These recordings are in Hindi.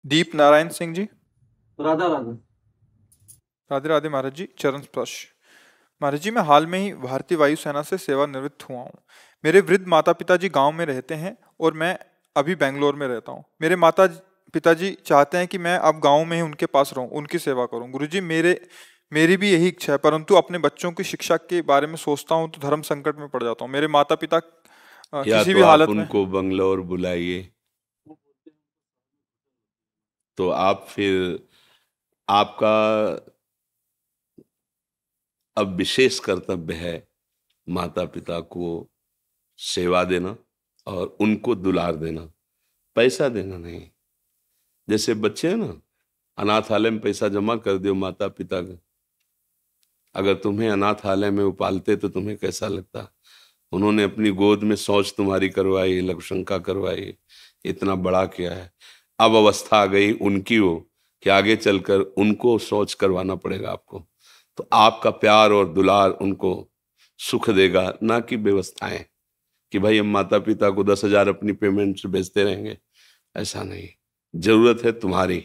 दीप नारायण सिंह जी। राधा राधा। राधे राधे महाराज जी, चरण स्पर्श। महाराज जी, मैं हाल में ही भारतीय वायुसेना से सेवानिवृत्त हुआ हूँ। मेरे वृद्ध माता पिताजी गांव में रहते हैं और मैं अभी बेंगलोर में रहता हूँ। मेरे माता पिताजी चाहते हैं कि मैं अब गांव में ही उनके पास रहूं, उनकी सेवा करूं। गुरुजी, मेरी भी यही इच्छा है, परंतु अपने बच्चों की शिक्षा के बारे में सोचता हूँ तो धर्म संकट में पड़ जाता हूँ। मेरे माता पिता या किसी तो भी आप हालत में। उनको बंगलौर बुलाइए, तो आप फिर आपका अब विशेष कर्तव्य है माता पिता को सेवा देना और उनको दुलार देना, पैसा देना नहीं। जैसे बच्चे हैं ना, अनाथालय में पैसा जमा कर दो माता पिता का। अगर तुम्हें अनाथालय में वो पालते तो तुम्हें कैसा लगता? उन्होंने अपनी गोद में शौच तुम्हारी करवाई, लघुशंका करवाई, इतना बड़ा किया है। अब अवस्था आ गई उनकी हो कि आगे चलकर उनको शौच करवाना पड़ेगा आपको। तो आपका प्यार और दुलार उनको सुख देगा, ना कि व्यवस्थाएं कि भाई हम माता पिता को 10,000 अपनी पेमेंट से भेजते रहेंगे। ऐसा नहीं। जरूरत है तुम्हारी,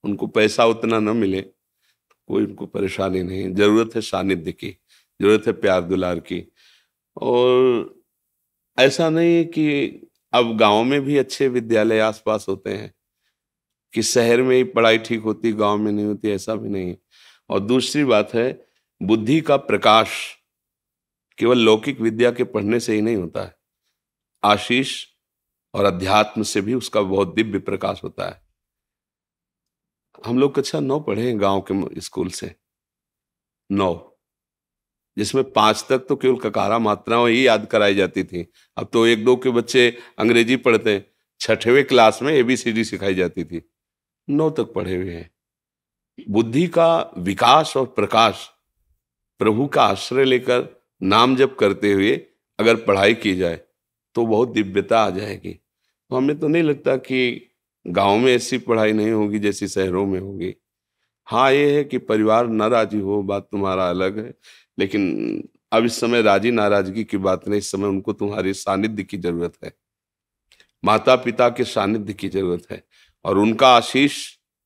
उनको पैसा उतना न मिले, कोई उनको परेशानी नहीं। जरूरत है सानिध्य की, जरूरत है प्यार दुलार की। और ऐसा नहीं है कि अब गांव में भी अच्छे विद्यालय आसपास होते हैं कि शहर में ही पढ़ाई ठीक होती, गांव में नहीं होती, ऐसा भी नहीं। और दूसरी बात है, बुद्धि का प्रकाश केवल लौकिक विद्या के पढ़ने से ही नहीं होता है। आशीष और अध्यात्म से भी उसका बहुत दिव्य प्रकाश होता है। हम लोग कक्षा 9 पढ़े हैं गांव के स्कूल से, 9, जिसमें 5 तक तो केवल ककारा मात्राएं ही याद कराई जाती थी। अब तो 1-2 के बच्चे अंग्रेजी पढ़ते हैं। 6वीं क्लास में ABCD सिखाई जाती थी। 9 तक पढ़े हुए हैं। बुद्धि का विकास और प्रकाश प्रभु का आश्रय लेकर नाम जप करते हुए अगर पढ़ाई की जाए तो बहुत दिव्यता आ जाएगी। तो हमें तो नहीं लगता कि गांव में ऐसी पढ़ाई नहीं होगी जैसी शहरों में होगी। हाँ, ये है कि परिवार न राजी हो, बात तुम्हारा अलग है। लेकिन अब इस समय राजी नाराजगी की बात नहीं, इस समय उनको तुम्हारे सानिध्य की जरूरत है, माता पिता के सानिध्य की जरूरत है। और उनका आशीष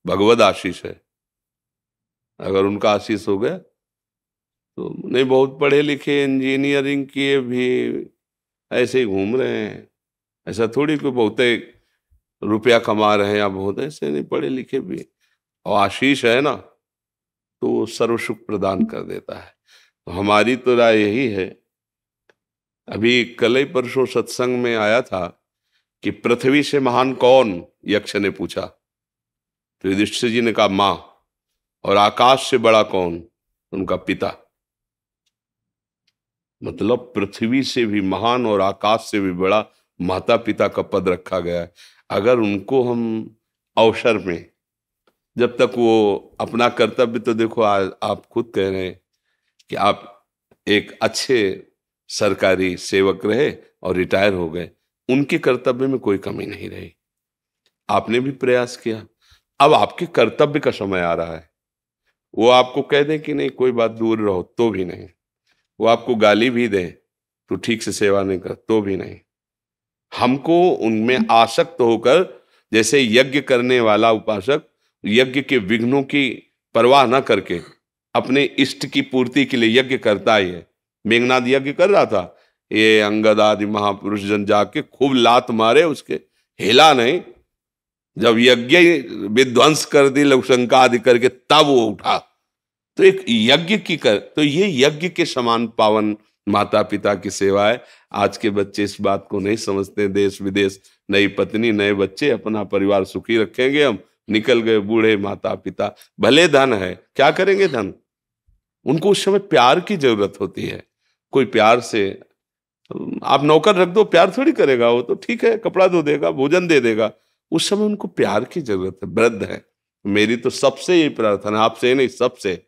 भगवद आशीष है। अगर उनका आशीष हो गया तो नहीं, बहुत पढ़े लिखे इंजीनियरिंग किए भी ऐसे ही घूम रहे हैं। ऐसा थोड़ी कोई बहुत रुपया कमा रहे हैं या बहुत, ऐसे नहीं, पढ़े लिखे भी और आशीष है ना, तो वो सर्व सुख प्रदान कर देता है। तो हमारी तो राय यही है। अभी कल ही परसों सत्संग में आया था कि पृथ्वी से महान कौन, यक्ष ने पूछा। तो युधिष्ठिर जी ने कहा माँ। और आकाश से बड़ा कौन? उनका पिता। मतलब पृथ्वी से भी महान और आकाश से भी बड़ा माता पिता का पद रखा गया है। अगर उनको हम अवसर में, जब तक वो अपना कर्तव्य, तो देखो आज आप खुद कह रहे हैं कि आप एक अच्छे सरकारी सेवक रहे और रिटायर हो गए, उनके कर्तव्य में कोई कमी नहीं रही। आपने भी प्रयास किया। अब आपके कर्तव्य का समय आ रहा है। वो आपको कह दें कि नहीं कोई बात, दूर रहो, तो भी नहीं। वो आपको गाली भी दें तो ठीक से सेवा नहीं कर, तो भी नहीं। हमको उनमें आसक्त होकर, जैसे यज्ञ करने वाला उपासक यज्ञ के विघ्नों की परवाह न करके अपने इष्ट की पूर्ति के लिए यज्ञ करता है। मेघनाद यज्ञ कर रहा था, ये अंगद आदि महापुरुष जन जाके खूब लात मारे, उसके हिला नहीं। जब यज्ञ विध्वंस कर दी लघुशंका आदि करके, तब वो उठा। तो एक यज्ञ की तो ये यज्ञ के समान पावन माता पिता की सेवा है। आज के बच्चे इस बात को नहीं समझते। देश विदेश, नई पत्नी, नए बच्चे, अपना परिवार सुखी रखेंगे हम, निकल गए बूढ़े माता पिता। भले धन है, क्या करेंगे धन? उनको उस समय प्यार की जरूरत होती है। कोई प्यार से, आप नौकर रख दो, प्यार थोड़ी करेगा। वो तो ठीक है, कपड़ा धो देगा, भोजन दे देगा। उस समय उनको प्यार की जरूरत है। वृद्ध है। मेरी तो सबसे यही प्रार्थना है, आपसे नहीं, सबसे,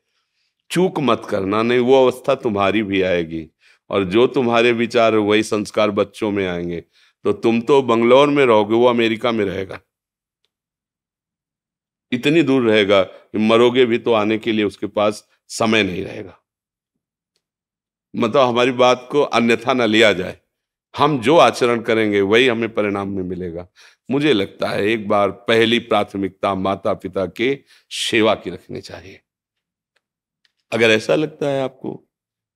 चूक मत करना। नहीं, वो अवस्था तुम्हारी भी आएगी और जो तुम्हारे विचार वही संस्कार बच्चों में आएंगे। तो तुम तो बंगलौर में रहोगे, वो अमेरिका में रहेगा, इतनी दूर रहेगा कि मरोगे भी तो आने के लिए उसके पास समय नहीं रहेगा। मतलब हमारी बात को अन्यथा न लिया जाए। हम जो आचरण करेंगे वही हमें परिणाम में मिलेगा। मुझे लगता है एक बार पहली प्राथमिकता माता पिता के सेवा की रखनी चाहिए। अगर ऐसा लगता है आपको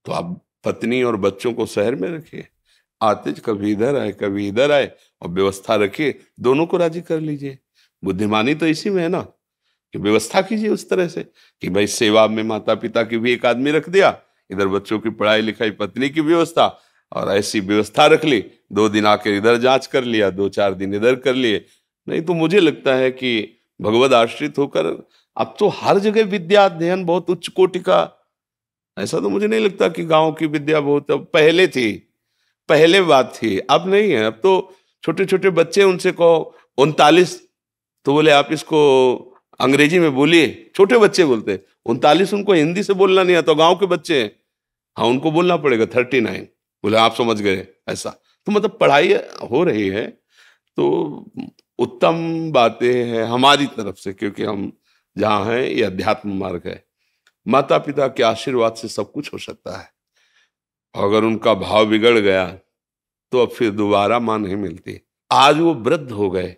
तो आप पत्नी और बच्चों को शहर में रखिए, आते कभी इधर आए कभी इधर आए, और व्यवस्था रखिए, दोनों को राजी कर लीजिए। बुद्धिमानी तो इसी में है ना, कि व्यवस्था कीजिए उस तरह से कि भाई सेवा में माता पिता की भी एक आदमी रख दिया, इधर बच्चों की पढ़ाई लिखाई पत्नी की व्यवस्था, और ऐसी व्यवस्था रख ली, 2 दिन आकर इधर जांच कर लिया, 2-4 दिन इधर कर लिए। नहीं तो मुझे लगता है कि भगवद आश्रित होकर अब तो हर जगह विद्या अध्ययन बहुत उच्च कोटि का। ऐसा तो मुझे नहीं लगता कि गांव की विद्या बहुत, अब पहले थी, पहले बात थी, अब नहीं है। अब तो छोटे छोटे बच्चे, उनसे कहो 39, तो बोले आप इसको अंग्रेजी में बोलिए, छोटे बच्चे बोलते 39, उनको हिंदी से बोलना नहीं आता, गांव के बच्चे हैं, हाँ उनको बोलना पड़ेगा 39, बोले आप समझ गए। ऐसा तो मतलब पढ़ाई हो रही है, तो उत्तम बातें हैं हमारी तरफ से, क्योंकि हम जहाँ हैं ये अध्यात्म मार्ग है। माता पिता के आशीर्वाद से सब कुछ हो सकता है। अगर उनका भाव बिगड़ गया तो अब फिर दोबारा मां नहीं मिलती। आज वो वृद्ध हो गए,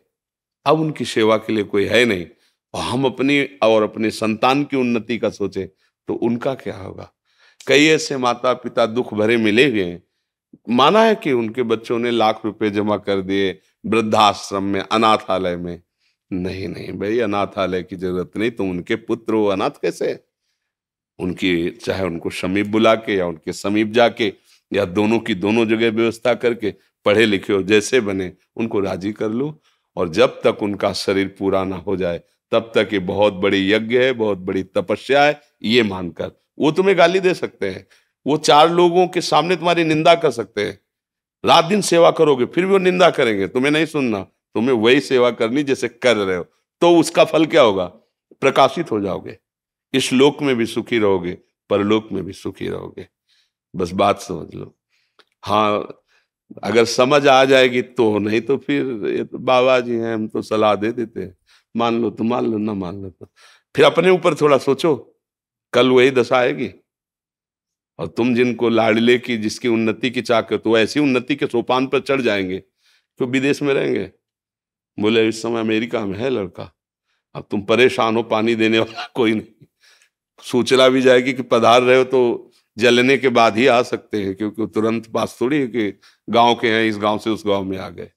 अब उनकी सेवा के लिए कोई है नहीं, और हम अपनी और अपने संतान की उन्नति का सोचे तो उनका क्या होगा। कई ऐसे माता पिता दुख भरे मिले हुए हैं, माना है कि उनके बच्चों ने लाख रुपए जमा कर दिए वृद्धाश्रम में, अनाथालय में। नहीं नहीं भाई, अनाथालय की जरूरत नहीं, तो उनके पुत्र वो अनाथ कैसे है? उनकी चाहे उनको समीप बुला के या उनके समीप जाके या दोनों की दोनों जगह व्यवस्था करके, पढ़े लिखे हो जैसे बने उनको राजी कर लो। और जब तक उनका शरीर पूरा ना हो जाए तब तक ये बहुत बड़ी यज्ञ है, बहुत बड़ी तपस्या है, ये मानकर वो तुम्हें गाली दे सकते हैं, वो 4 लोगों के सामने तुम्हारी निंदा कर सकते हैं। रात दिन सेवा करोगे फिर भी वो निंदा करेंगे, तुम्हें नहीं सुनना, तुम्हें वही सेवा करनी जैसे कर रहे हो, तो उसका फल क्या होगा? प्रकाशित हो जाओगे, इस लोक में भी सुखी रहोगे, परलोक में भी सुखी रहोगे। बस बात समझ लो। हाँ, अगर समझ आ जाएगी तो, नहीं तो फिर ये तो बाबा जी हैं, हम तो सलाह दे देते हैं, मान लो तो मान लो, ना मान लो तो फिर अपने ऊपर थोड़ा सोचो, कल वही दशा आएगी। और तुम जिनको लाडले की, जिसकी उन्नति की चाह करते, तो ऐसी उन्नति के सोपान पर चढ़ जाएंगे तो विदेश में रहेंगे। बोले इस समय अमेरिका में है लड़का, अब तुम परेशान हो, पानी देने वाला कोई नहीं, सूचना भी जाएगी कि पधार रहे हो तो जलने के बाद ही आ सकते हैं, क्योंकि तुरंत पास थोड़ी है कि गांव के हैं, इस गांव से उस गांव में आ गए।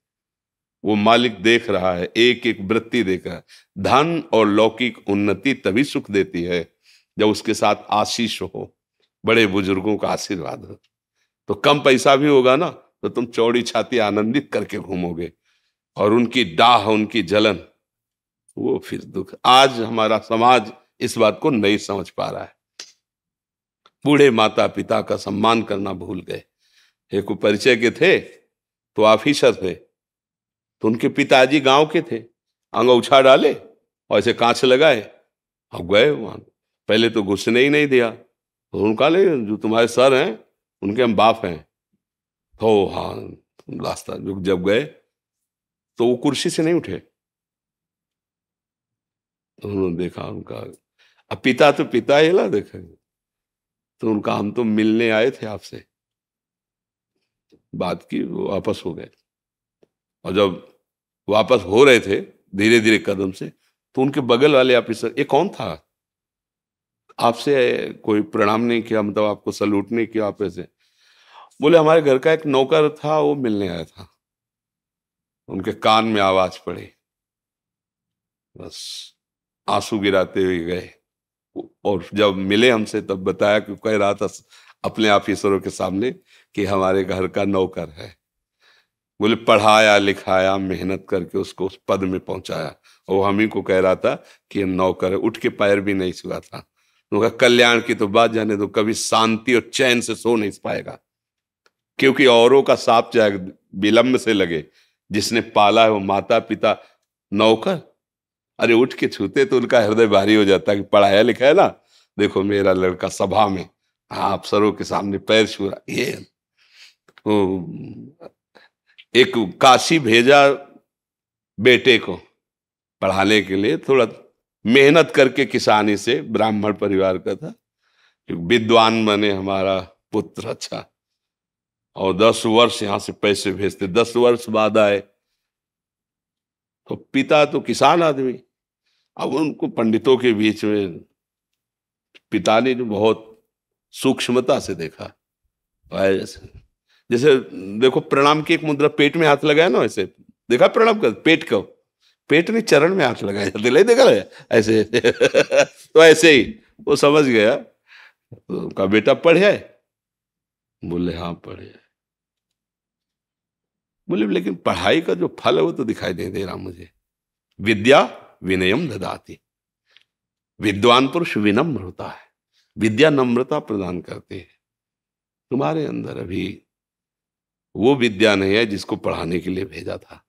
वो मालिक देख रहा है, एक एक वृत्ति देख रहा है। धन और लौकिक उन्नति तभी सुख देती है जब उसके साथ आशीष हो, बड़े बुजुर्गों का आशीर्वाद हो। तो कम पैसा भी होगा ना तो तुम चौड़ी छाती आनंदित करके घूमोगे, और उनकी डाह, उनकी जलन, वो फिर दुख। आज हमारा समाज इस बात को नहीं समझ पा रहा है। बूढ़े माता पिता का सम्मान करना भूल गए। एक परिचय के थे तो ऑफिसर थे, तो उनके पिताजी गांव के थे, अंगूछा डाले और ऐसे कांच लगाए, अब गए वहां, पहले तो घुसने ही नहीं दिया, तो उनका ले जो तुम्हारे सर हैं उनके हम बाप हैं, तो हाँ रास्ता जब गए तो वो कुर्सी से नहीं उठे। तो उन्होंने देखा उनका, अब पिता तो पिता ही ला देखेंगे, तो उनका हम तो मिलने आए थे आपसे, बात की, वो वापस हो गए। और जब वापस हो रहे थे धीरे धीरे कदम से, तो उनके बगल वाले ऑफिसर, ये कौन था, आपसे कोई प्रणाम नहीं किया, मतलब आपको सल्यूट नहीं किया आप ऐसे? बोले हमारे घर का एक नौकर था, वो मिलने आया था। उनके कान में आवाज पड़ी, बस आंसू गिराते हुए गए। और जब मिले हमसे तब बताया कि कह रहा था अपने ऑफिसरों के सामने कि हमारे घर का नौकर है। बोले पढ़ाया लिखाया, मेहनत करके उसको उस पद में पहुंचाया, और हम ही को कह रहा था कि ये नौकर है, उठ के पैर भी नहीं छुआ था। तो कल्याण की तो बात जाने दो, कभी शांति और चैन से सो नहीं पाएगा, क्योंकि औरों का साप चाहे विलंब से लगे, जिसने पाला है वो माता पिता, नौकर अरे उठ के छूते तो उनका हृदय भारी हो जाता है कि पढ़ाया लिखा है ना, देखो मेरा लड़का सभा में अफसरों के सामने पैर छू रहा। ये एक काशी भेजा बेटे को पढ़ाने के लिए, थोड़ा मेहनत करके, किसानी से, ब्राह्मण परिवार का था, विद्वान बने हमारा पुत्र। अच्छा, और 10 वर्ष यहां से पैसे भेजते, 10 वर्ष बाद आए तो पिता तो किसान आदमी, अब उनको पंडितों के बीच में पिता ने जो बहुत सूक्ष्मता से देखा, ऐसे जैसे देखो प्रणाम की एक मुद्रा, पेट में हाथ लगाया ना वैसे, देखा प्रणाम कर पेट को, पेट नहीं चरण में हाथ लगाया जाते, ले देखा ऐसे तो ऐसे ही वो समझ गया। तो उनका बेटा पढ़े, बोले हाँ पढ़े। बोले लेकिन पढ़ाई का जो फल है वो तो दिखाई नहीं दे रहा मुझे। विद्या विनयम ददाति, विद्वान पुरुष विनम्र होता है, विद्या नम्रता प्रदान करती है। तुम्हारे अंदर अभी वो विद्या नहीं है जिसको पढ़ाने के लिए भेजा था,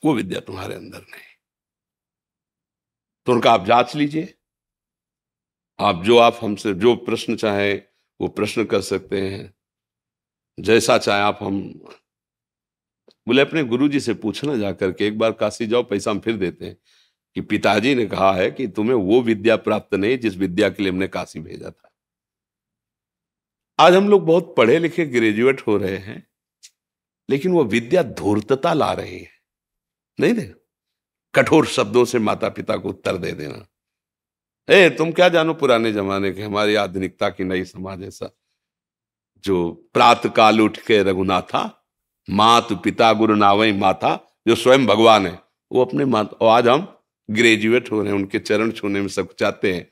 वो विद्या तुम्हारे अंदर नहीं। तो उनका आप जांच लीजिए, आप हमसे जो प्रश्न चाहे वो प्रश्न कर सकते हैं, जैसा चाहे आप। हम बोले अपने गुरुजी से पूछना जाकर के, एक बार काशी जाओ पैसा हम फिर देते हैं, कि पिताजी ने कहा है कि तुम्हें वो विद्या प्राप्त नहीं जिस विद्या के लिए हमने काशी भेजा था। आज हम लोग बहुत पढ़े लिखे ग्रेजुएट हो रहे हैं, लेकिन वो विद्या धूर्तता ला रही है। नहीं दे, कठोर शब्दों से माता पिता को उत्तर दे देना, तुम क्या जानो पुराने जमाने के, हमारी आधुनिकता की नई समाज ऐसा। जो प्रातः काल उठ के रघुनाथा, मात पिता गुरु नावई माता, जो स्वयं भगवान है वो अपने माता। और आज हम ग्रेजुएट हो रहे हैं, उनके चरण छूने में सब चाहते हैं,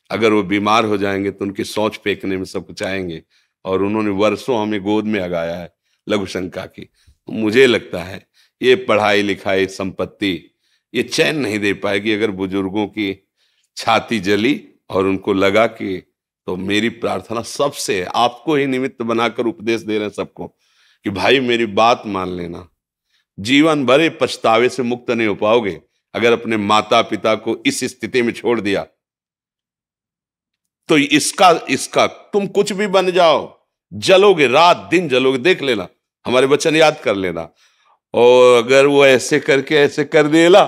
अगर वो बीमार हो जाएंगे तो उनकी सोच फेंकने में सब चाहेंगे। और उन्होंने वर्षों हमें गोद में लगाया है लघु शंका की। मुझे लगता है ये पढ़ाई लिखाई संपत्ति ये चैन नहीं दे पाएगी अगर बुजुर्गों की छाती जली और उनको लगा कि, तो मेरी प्रार्थना सबसे, आपको ही निमित्त बनाकर उपदेश दे रहे हैं सबको, कि भाई मेरी बात मान लेना, जीवन भर पछतावे से मुक्त नहीं हो पाओगे अगर अपने माता पिता को इस स्थिति में छोड़ दिया। तो इसका तुम कुछ भी बन जाओ, जलोगे, रात दिन जलोगे। देख लेना, हमारे वचन याद कर लेना। और अगर वो ऐसे करके ऐसे कर देला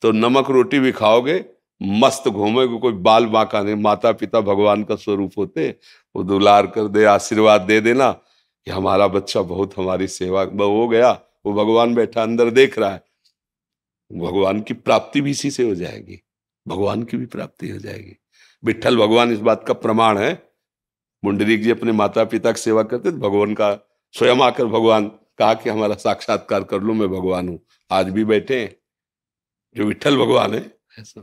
तो नमक रोटी भी खाओगे, मस्त घूमोगे, कोई बाल बांका नहीं। माता पिता भगवान का स्वरूप होते, वो दुलार कर दे, आशीर्वाद दे देना कि हमारा बच्चा बहुत हमारी सेवा हो गया, वो भगवान बैठा अंदर देख रहा है। भगवान की प्राप्ति भी इसी से हो जाएगी, भगवान की भी प्राप्ति हो जाएगी। विट्ठल भगवान इस बात का प्रमाण है। मुंडरीक जी अपने माता पिता की सेवा करते थे, भगवान का स्वयं आकर भगवान कहा कि हमारा साक्षात्कार कर लो, मैं भगवान हूं। आज भी बैठे हैं जो विट्ठल भगवान है ऐसा।